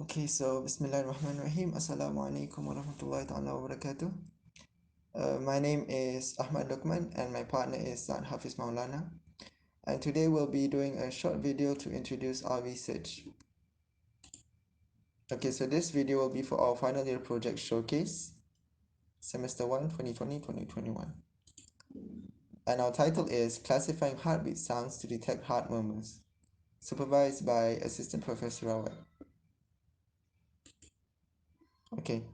Okay, so Bismillahirrahmanirrahim. Assalamu alaikum warahmatullahi ta'ala wabarakatuh. My name is Ahmad Lukman and my partner is Sa'ad Hafiz Maulana. And today we'll be doing a short video to introduce our research. Okay, so this video will be for our final year project showcase, semester 1, 2020-2021. And our title is Classifying Heartbeat Sounds to Detect Heart Murmurs, supervised by Assistant Professor Rawat. Okay,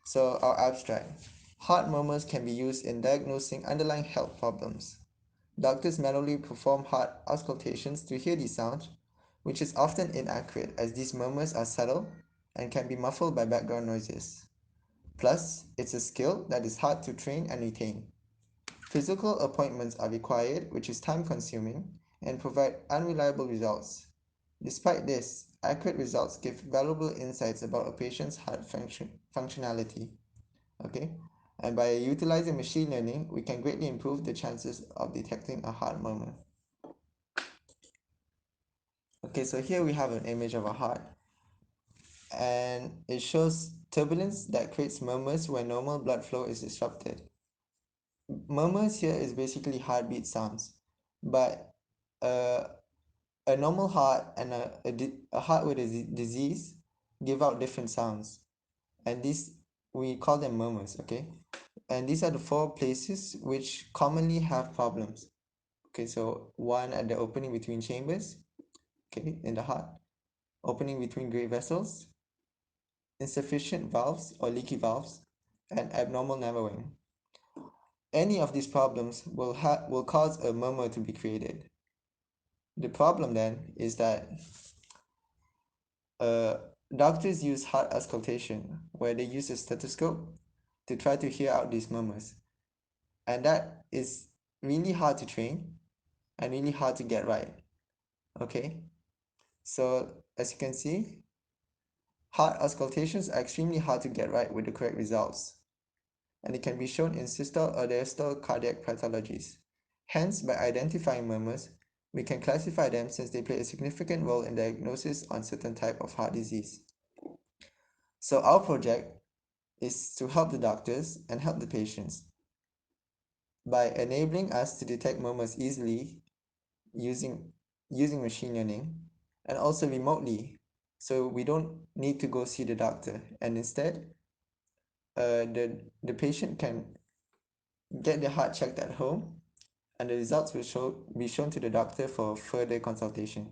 so our abstract. Heart murmurs can be used in diagnosing underlying health problems. Doctors manually perform heart auscultations to hear these sounds, which is often inaccurate as these murmurs are subtle and can be muffled by background noises. Plus, it's a skill that is hard to train and retain. Physical appointments are required, which is time consuming and provide unreliable results. Despite this, accurate results give valuable insights about a patient's heart functionality. Okay, and by utilizing machine learning, we can greatly improve the chances of detecting a heart murmur. Okay, so here we have an image of a heart, and it shows turbulence that creates murmurs when normal blood flow is disrupted. Murmurs here is basically heartbeat sounds, but uh, a normal heart and a heart with a disease give out different sounds, and these we call them murmurs. Okay, and these are the four places which commonly have problems. Okay, so one at the opening between chambers, okay, in the heart, opening between great vessels, insufficient valves or leaky valves, and abnormal narrowing. Any of these problems will cause a murmur to be created. The problem then is that uh, doctors use heart auscultation, where they use a stethoscope to try to hear out these murmurs, and that is really hard to train and really hard to get right. Okay, so as you can see, heart auscultations are extremely hard to get right with the correct results, and it can be shown in systole or diastole cardiac pathologies. Hence, by identifying murmurs, we can classify them since they play a significant role in diagnosis on certain type of heart disease. So our project is to help the doctors and help the patients by enabling us to detect murmurs easily using machine learning and also remotely, so we don't need to go see the doctor, and instead the patient can get their heart checked at home, and the results will be shown to the doctor for further consultation.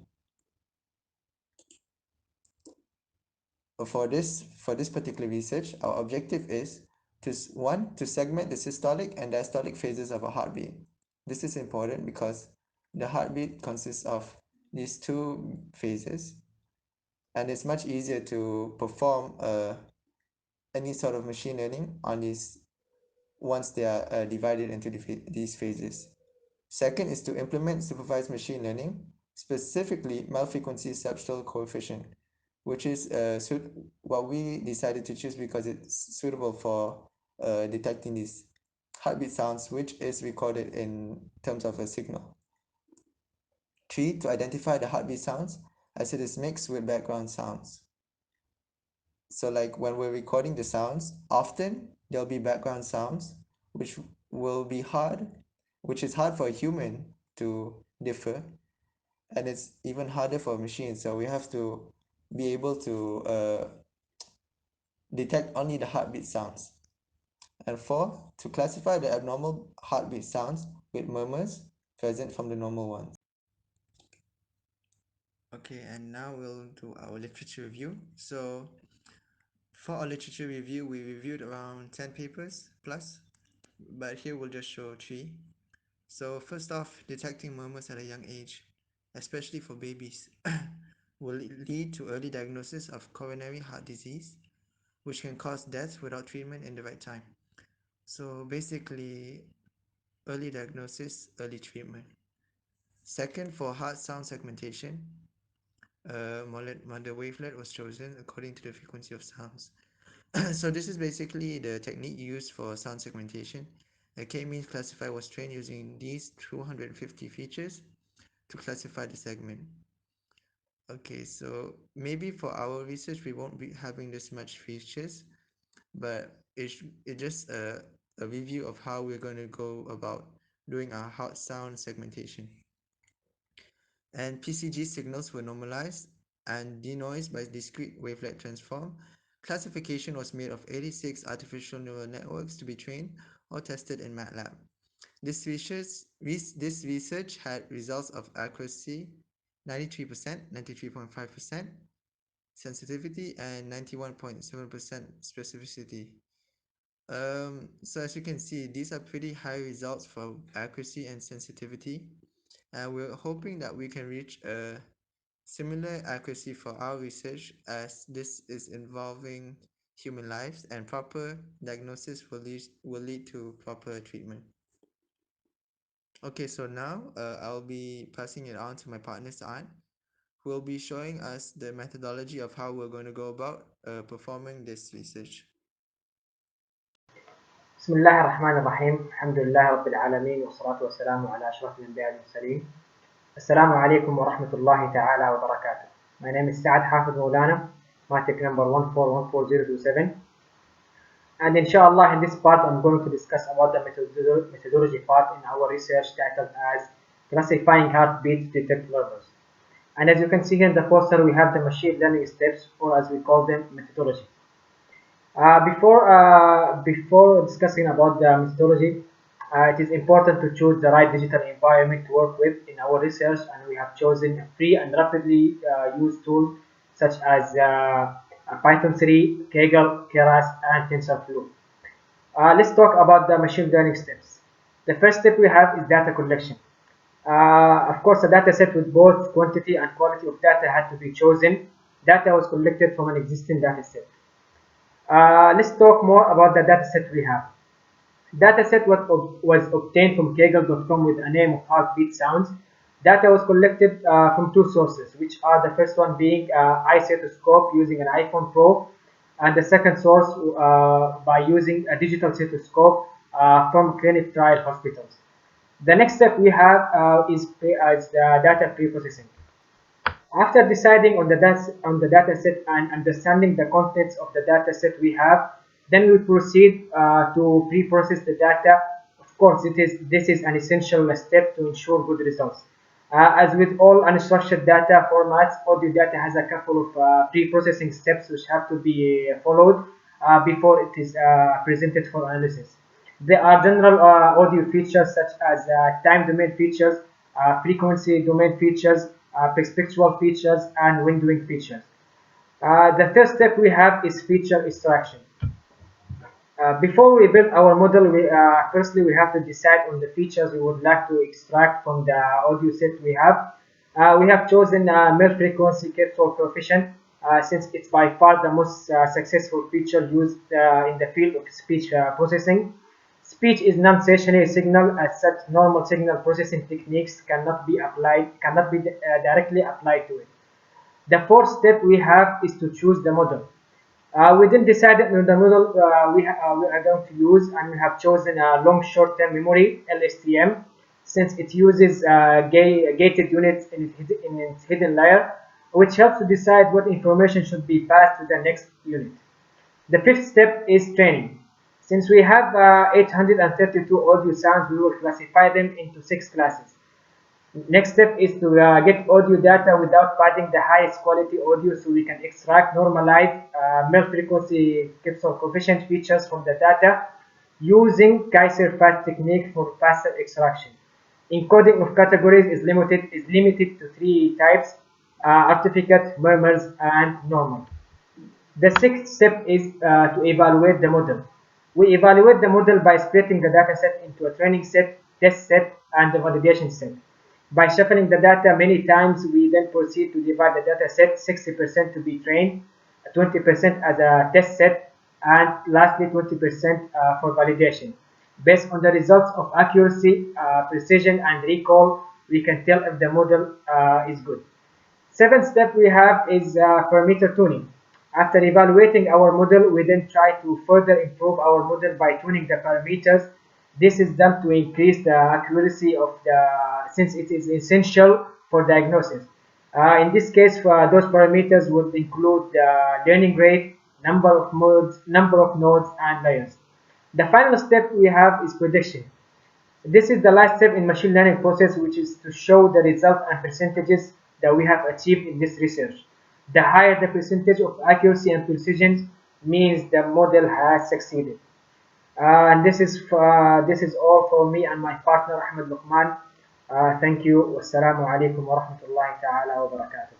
For this particular research, our objective is to segment the systolic and diastolic phases of a heartbeat. This is important because the heartbeat consists of these two phases, and it's much easier to perform any sort of machine learning on these once they are divided into these phases. Second is to implement supervised machine learning, specifically male-frequency septal coefficient, which is what we decided to choose because it's suitable for detecting these heartbeat sounds, which is recorded in terms of a signal. Three, to identify the heartbeat sounds as it is mixed with background sounds. So like when we're recording the sounds, often there'll be background sounds which will be hard, which is hard for a human to differ, and it's even harder for a machine. So we have to be able to detect only the heartbeat sounds. And four, to classify the abnormal heartbeat sounds with murmurs present from the normal ones. Okay, and now we'll do our literature review. So for our literature review, we reviewed around 10 papers plus, but here we'll just show three. So first off, detecting murmurs at a young age, especially for babies, will lead to early diagnosis of coronary heart disease, which can cause death without treatment in the right time. So basically, early diagnosis, early treatment. Second, for heart sound segmentation, the wavelet was chosen according to the frequency of sounds. So this is basically the technique used for sound segmentation. A K-means classifier was trained using these 250 features to classify the segment. Okay, so maybe for our research we won't be having this much features, but it's just a review of how we're going to go about doing our hard sound segmentation. And PCG signals were normalized and denoised by discrete wavelet transform. Classification was made of 86 artificial neural networks to be trained or tested in MATLAB. This research had results of accuracy 93%, 93.5%, sensitivity, and 91.7% specificity. So as you can see, these are pretty high results for accuracy and sensitivity, and we're hoping that we can reach a similar accuracy for our research, as this is involving human lives and proper diagnosis will lead to proper treatment. Okay, so now I'll be passing it on to my partner Saan, who will be showing us the methodology of how we're going to go about performing this research. بسم الله الرحمن الرحيم الحمد لله رب العالمين والصلاة والسلام على أشرف الأنبياء والمرسلين السلام عليكم ورحمة الله تعالى وبركاته. My name is Saad Hafid Maulana, Matic number 1414027, and inshallah in this part I'm going to discuss about the methodology part in our research titled as classifying heartbeat to detect murmurs. And as you can see here in the poster, we have the machine learning steps, or as we call them, methodology. Before discussing about the methodology, it is important to choose the right digital environment to work with in our research, and we have chosen a free and rapidly used tool such as Python 3, Kaggle, Keras, and TensorFlow. Let's talk about the machine learning steps. The first step we have is data collection. Of course, a data set with both quantity and quality of data had to be chosen. Data was collected from an existing data set. Let's talk more about the dataset we have. Dataset was obtained from Kaggle.com with a name of heartbeat sounds. Data was collected from two sources, which are the first one being iStethoscope using an iPhone Pro, and the second source by using a digital stethoscope from clinic trial hospitals. The next step we have is data pre-processing. After deciding on the data set and understanding the contents of the data set we have, then we proceed to pre-process the data. Of course, this is an essential step to ensure good results. As with all unstructured data formats, audio data has a couple of pre-processing steps which have to be followed before it is presented for analysis. There are general audio features such as time domain features, frequency domain features, perspectual features, and windowing features. The third step we have is feature extraction. Before we build our model, firstly we have to decide on the features we would like to extract from the audio set we have. We have chosen male frequency capsule coefficient since it's by far the most successful feature used in the field of speech processing. Speech is non-stationary signal. As such, normal signal processing techniques cannot be directly applied to it. The fourth step we have is to choose the model. We then decided on the model we are going to use, and we have chosen a long short-term memory (LSTM) since it uses gated units in its hidden layer, which helps to decide what information should be passed to the next unit. The fifth step is training. Since we have 832 audio sounds, we will classify them into 6 classes. Next step is to get audio data without padding the highest quality audio, so we can extract normalized male frequency capsule coefficient features from the data using Kaiser-Fast technique for faster extraction. Encoding of categories is limited to 3 types: artificate, murmurs, and normal. The sixth step is to evaluate the model. We evaluate the model by splitting the dataset into a training set, test set, and the validation set. By shuffling the data many times, we then proceed to divide the dataset 60% to be trained, 20% as a test set, and lastly 20% for validation. Based on the results of accuracy, precision, and recall, we can tell if the model is good. Seventh step we have is parameter tuning. After evaluating our model, we then try to further improve our model by tuning the parameters. This is done to increase the accuracy of the, since it is essential for diagnosis. In this case, those parameters would include learning rate, number of nodes, and layers. The final step we have is prediction. This is the last step in machine learning process, which is to show the result and percentages that we have achieved in this research. The higher the percentage of accuracy and precision means the model has succeeded. And this is all for me and my partner Ahmed Luqman. Thank you. Wassalamu alaikum wa rahmatullahi ta'ala wa barakatuh.